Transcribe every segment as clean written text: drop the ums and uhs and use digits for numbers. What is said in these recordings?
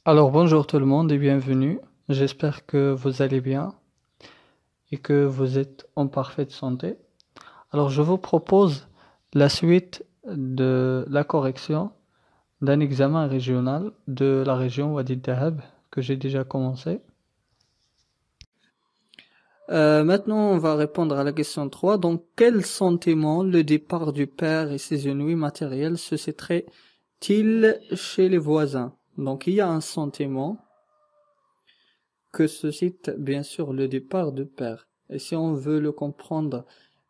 Alors bonjour tout le monde et bienvenue. J'espère que vous allez bien et que vous êtes en parfaite santé. Alors je vous propose la suite de la correction d'un examen régional de la région Wadi Dahab que j'ai déjà commencé. Maintenant, on va répondre à la question 3. Donc, quel sentiment le départ du père et ses ennuis matériels susciterait-il chez les voisins? Donc, il y a un sentiment que suscite bien sûr le départ du père. Et si on veut le comprendre,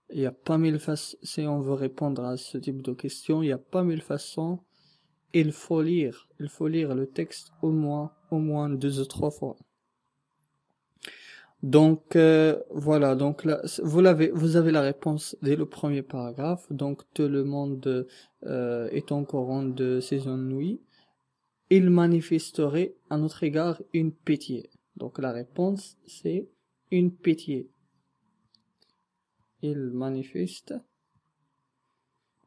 il y a pas mille façons, si on veut répondre à ce type de questions, il y a pas mille façons. Il faut lire le texte au moins deux ou trois fois. Donc voilà, donc là, vous avez la réponse dès le premier paragraphe. Donc tout le monde est au courant de ses ennuis. Il manifesterait à notre égard une pitié. Donc la réponse c'est une pitié. Il manifeste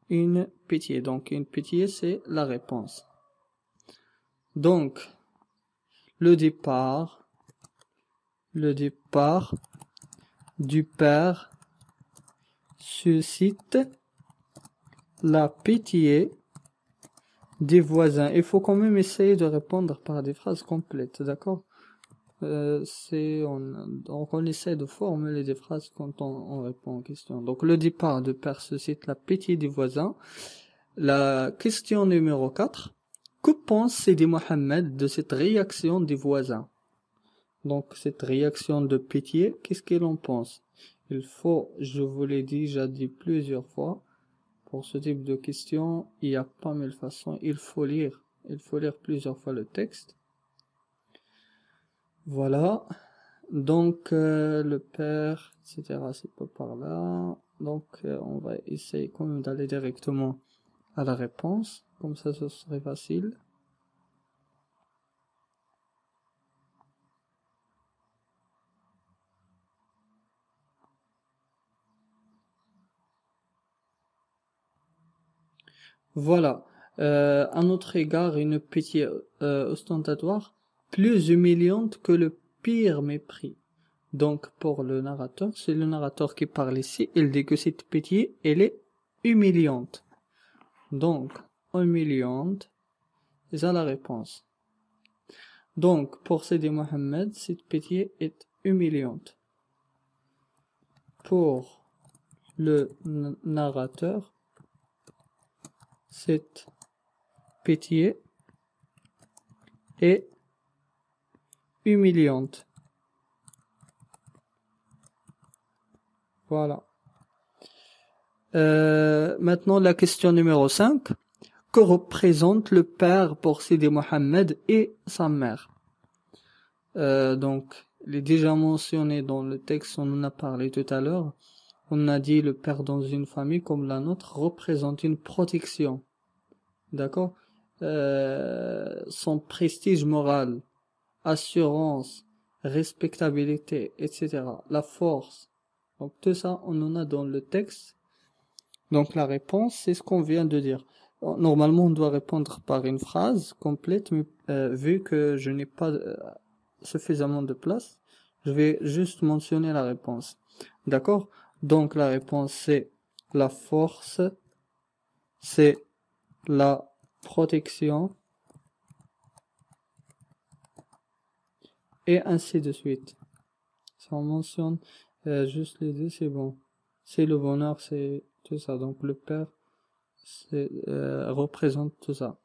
une pitié. Donc une pitié c'est la réponse. Donc le départ du père suscite la pitié des voisins. Il faut quand même essayer de répondre par des phrases complètes, d'accord? Donc on essaie de formuler des phrases quand on répond aux questions. Donc le départ de père suscite la pitié des voisins. La question numéro 4. Que pense Sidi Mohamed de cette réaction des voisins? Donc cette réaction de pitié, qu'est-ce qu'il en pense? Il faut, je vous l'ai déjà dit plusieurs fois, pour ce type de questions, il y a pas mille façons. Il faut lire plusieurs fois le texte. Voilà. Donc le père, etc. c'est pas par là. Donc on va essayer quand même d'aller directement à la réponse. Comme ça, ce serait facile. Voilà. À notre égard, une pitié ostentatoire, plus humiliante que le pire mépris. Donc, pour le narrateur, c'est le narrateur qui parle ici. Il dit que cette pitié, elle est humiliante. Donc, humiliante, c'est ça la réponse. Donc, pour Sidi Mohamed, cette pitié est humiliante. Pour le narrateur, cette pitié est humiliante. Voilà. Maintenant, la question numéro 5. Que représente le père pour Sidi Mohamed et sa mère? Donc, il est déjà mentionné dans le texte, on en a parlé tout à l'heure. On a dit le père dans une famille comme la nôtre représente une protection. D'accord? Son prestige moral, assurance, respectabilité, etc. La force. Donc tout ça, on en a dans le texte. Donc la réponse, c'est ce qu'on vient de dire. Normalement, on doit répondre par une phrase complète, mais vu que je n'ai pas suffisamment de place, je vais juste mentionner la réponse. D'accord? Donc la réponse, c'est la force, c'est la protection, et ainsi de suite. Si on mentionne juste les deux, c'est bon. C'est le bonheur, c'est tout ça. Donc le père représente tout ça.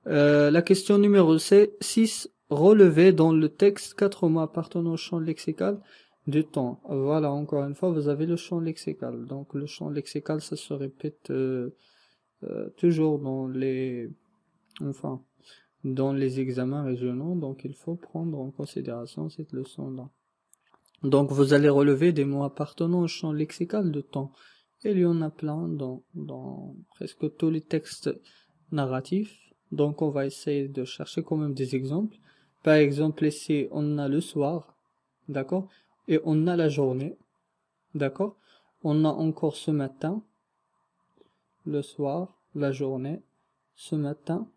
La question numéro 6. Relever dans le texte 4 mots appartenant au champ lexical du temps. Voilà, encore une fois, vous avez le champ lexical. Donc le champ lexical, ça se répète toujours dans les examens régionaux. Donc il faut prendre en considération cette leçon-là. Donc vous allez relever des mots appartenant au champ lexical de temps. Et il y en a plein dans presque tous les textes narratifs. Donc on va essayer de chercher quand même des exemples. Par exemple ici on a le soir, d'accord? Et on a la journée, d'accord? On a encore ce matin, le soir, la journée, ce matin,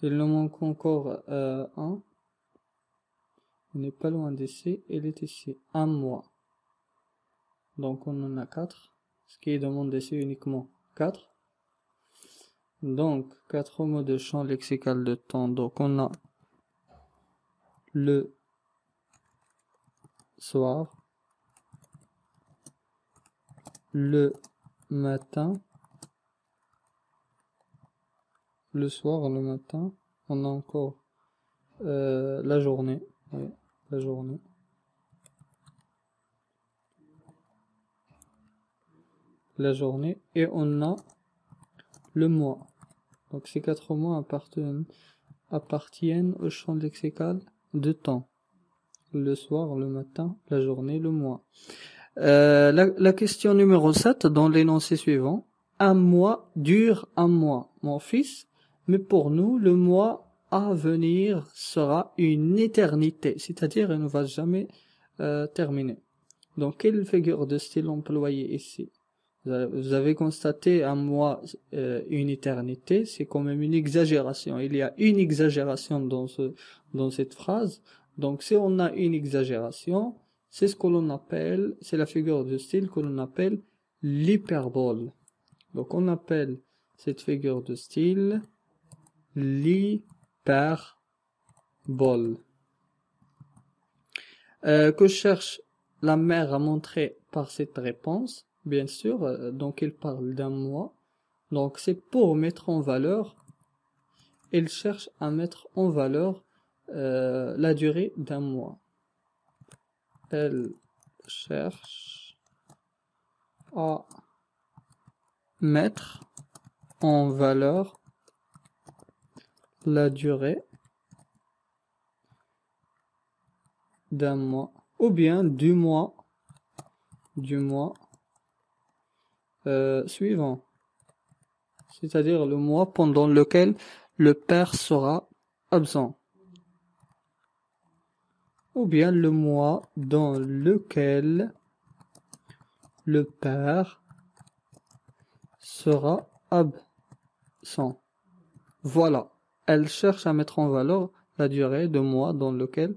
Il nous manque encore un. On n'est pas loin d'ici. Il est ici. Un mois. Donc on en a 4. Ce qui est demandé ici uniquement 4. Donc 4 mots de champ lexical de temps. Donc on a le soir, le matin, le soir, le matin. On a encore la journée. Oui, la journée. La journée. Et on a le mois. Donc ces 4 mots appartiennent au champ lexical de temps. Le soir, le matin, la journée, le mois. La question numéro 7 dans l'énoncé suivant. Un mois dure un mois, mon fils, mais pour nous, le mois à venir sera une éternité, c'est-à-dire il ne va jamais terminer. Donc, quelle figure de style employée ici? Vous avez constaté un mois, une éternité, c'est quand même une exagération. Il y a une exagération dans cette phrase. Donc, si on a une exagération, c'est ce que l'on appelle, c'est la figure de style que l'on appelle l'hyperbole. Donc, on appelle cette figure de style l'hyperbole. Que cherche la mère à montrer par cette réponse? Bien sûr, donc il parle d'un mois. Donc, c'est pour mettre en valeur, il cherche à mettre en valeur la durée d'un mois. Elle cherche à mettre en valeur la durée d'un mois ou bien du mois suivant, c'est-à-dire le mois pendant lequel le père sera absent, ou bien le mois dans lequel le père sera absent. Voilà, elle cherche à mettre en valeur la durée de mois dans lequel,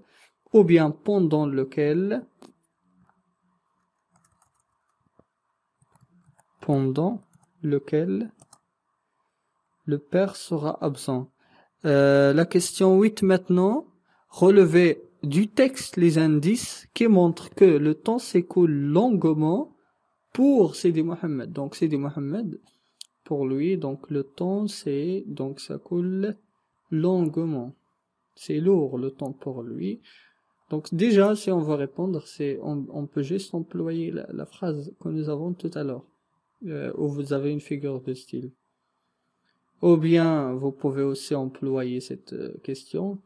ou bien pendant lequel le père sera absent. La question 8 maintenant. Relevez du texte les indices qui montrent que le temps s'écoule longuement pour Sidi Mohammed. Donc Sidi Mohammed, pour lui, donc le temps donc ça coule longuement. C'est lourd le temps pour lui. Donc déjà, si on veut répondre, on peut juste employer la phrase que nous avons tout à l'heure, où vous avez une figure de style. Ou bien, vous pouvez aussi employer cette question.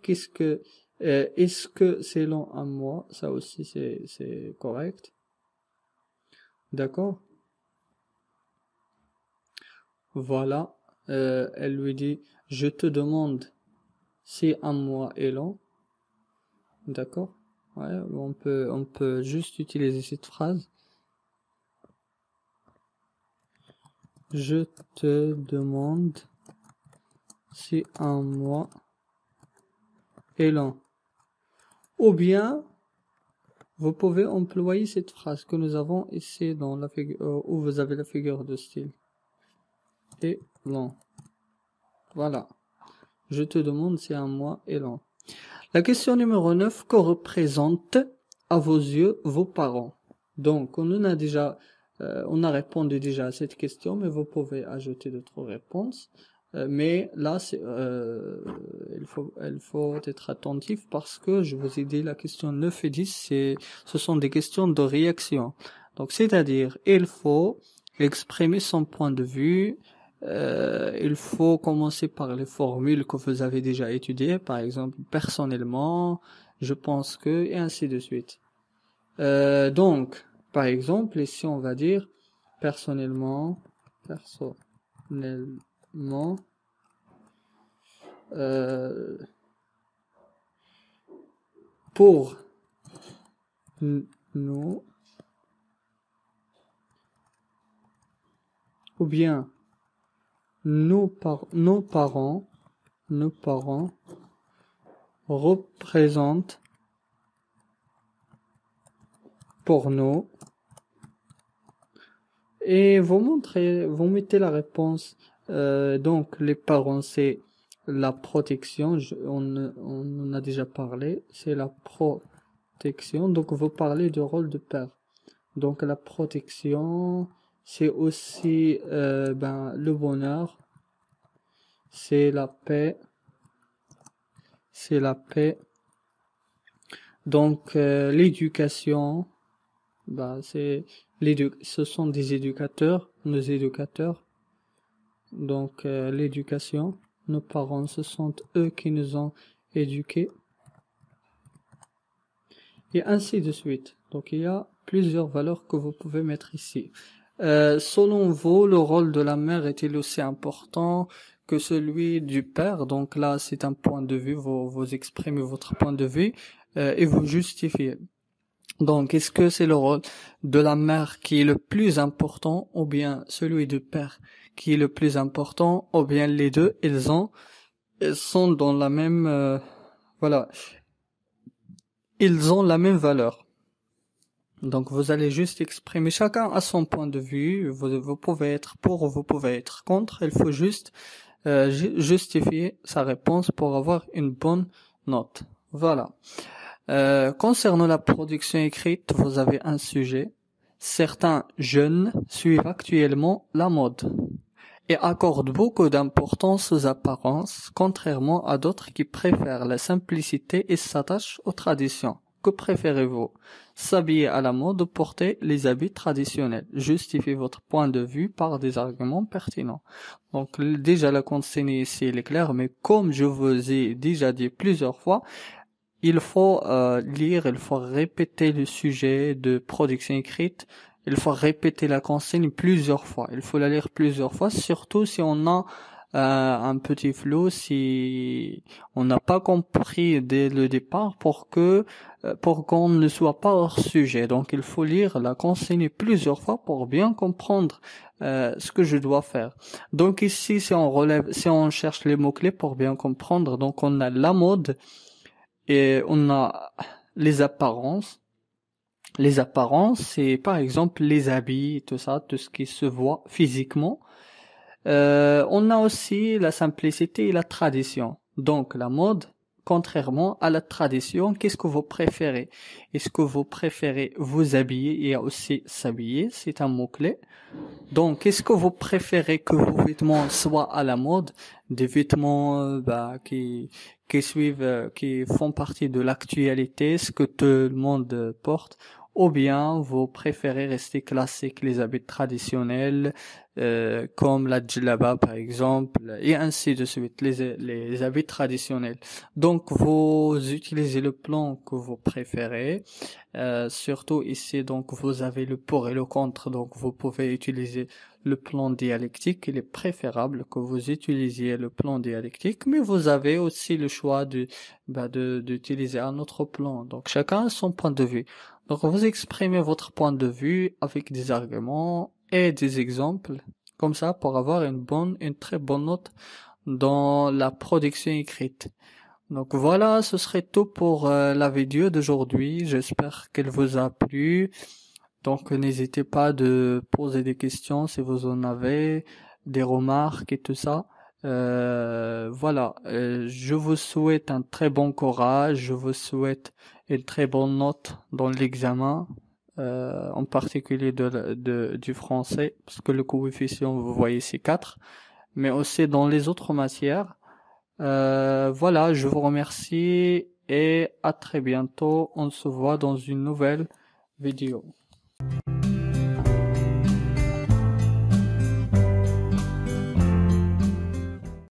Est-ce que c'est long un mois? Ça aussi, c'est correct. D'accord? Voilà. Elle lui dit, je te demande si un mois est long. D'accord? Ouais, on peut juste utiliser cette phrase. Je te demande si un mois est long. Ou bien, vous pouvez employer cette phrase que nous avons ici dans la figure, où vous avez la figure de style. Et long. Voilà. Je te demande si un mois est long. La question numéro 9, que représentent à vos yeux vos parents? Donc, on a répondu déjà à cette question, mais vous pouvez ajouter d'autres réponses. Mais là, il faut être attentif parce que je vous ai dit la question 9 et 10, ce sont des questions de réaction. Donc, c'est-à-dire, il faut exprimer son point de vue. Il faut commencer par les formules que vous avez déjà étudiées, par exemple, personnellement, je pense que, et ainsi de suite. Donc, par exemple, ici on va dire personnellement, pour nous, ou bien nos parents nos parents représentent pour nous. Et vous mettez la réponse. Donc, les parents, c'est la protection. On en a déjà parlé. C'est la protection. Donc, vous parlez du rôle de père. Donc, la protection, c'est aussi le bonheur. C'est la paix. C'est la paix. Donc, l'éducation, ce sont des éducateurs, nos éducateurs. Donc, l'éducation, nos parents, ce sont eux qui nous ont éduqués. Et ainsi de suite. Donc, il y a plusieurs valeurs que vous pouvez mettre ici. Selon vous, le rôle de la mère est-il aussi important que celui du père? Donc là, c'est un point de vue, vous exprimez votre point de vue et vous justifiez. Donc, est-ce que c'est le rôle de la mère qui est le plus important ou bien celui du père qui est le plus important ou bien les deux, ils sont dans la même, ils ont la même valeur. Donc, vous allez juste exprimer chacun à son point de vue. Vous pouvez être pour ou vous pouvez être contre. Il faut juste justifier sa réponse pour avoir une bonne note. Voilà. Concernant la production écrite, vous avez un sujet. Certains jeunes suivent actuellement la mode et accordent beaucoup d'importance aux apparences, contrairement à d'autres qui préfèrent la simplicité et s'attachent aux traditions. Que préférez-vous? S'habiller à la mode ou porter les habits traditionnels? Justifiez votre point de vue par des arguments pertinents. Donc déjà la consigne ici elle est claire, mais comme je vous ai déjà dit plusieurs fois, il faut lire, il faut répéter le sujet de production écrite, il faut répéter la consigne plusieurs fois. Il faut la lire plusieurs fois, surtout si on a un petit flou, si on n'a pas compris dès le départ pour qu'on ne soit pas hors sujet. Donc il faut lire la consigne plusieurs fois pour bien comprendre ce que je dois faire. Donc ici, si on cherche les mots-clés pour bien comprendre, donc on a la mode et on a les apparences. Les apparences, c'est par exemple les habits, tout ça, tout ce qui se voit physiquement. On a aussi la simplicité et la tradition. Donc la mode, contrairement à la tradition, qu'est-ce que vous préférez? Est-ce que vous préférez vous habiller et aussi s'habiller? C'est un mot-clé. Donc, est-ce que vous préférez que vos vêtements soient à la mode, des vêtements qui font partie de l'actualité, ce que tout le monde porte, ou bien vous préférez rester classique, les habits traditionnels, comme la djellaba par exemple, et ainsi de suite, les habits traditionnels. Donc, vous utilisez le plan que vous préférez. Surtout ici, donc vous avez le pour et le contre, donc vous pouvez utiliser le plan dialectique. Il est préférable que vous utilisiez le plan dialectique, mais vous avez aussi le choix d'utiliser un autre plan. Donc chacun a son point de vue. Donc vous exprimez votre point de vue avec des arguments et des exemples, comme ça pour avoir une très bonne note dans la production écrite. Donc voilà, ce serait tout pour la vidéo d'aujourd'hui. J'espère qu'elle vous a plu. Donc n'hésitez pas de poser des questions si vous en avez, des remarques et tout ça. Voilà, je vous souhaite un très bon courage, je vous souhaite une très bonne note dans l'examen, en particulier du français, parce que le coefficient, vous voyez, c'est 4, mais aussi dans les autres matières. Voilà, je vous remercie et à très bientôt. On se voit dans une nouvelle vidéo.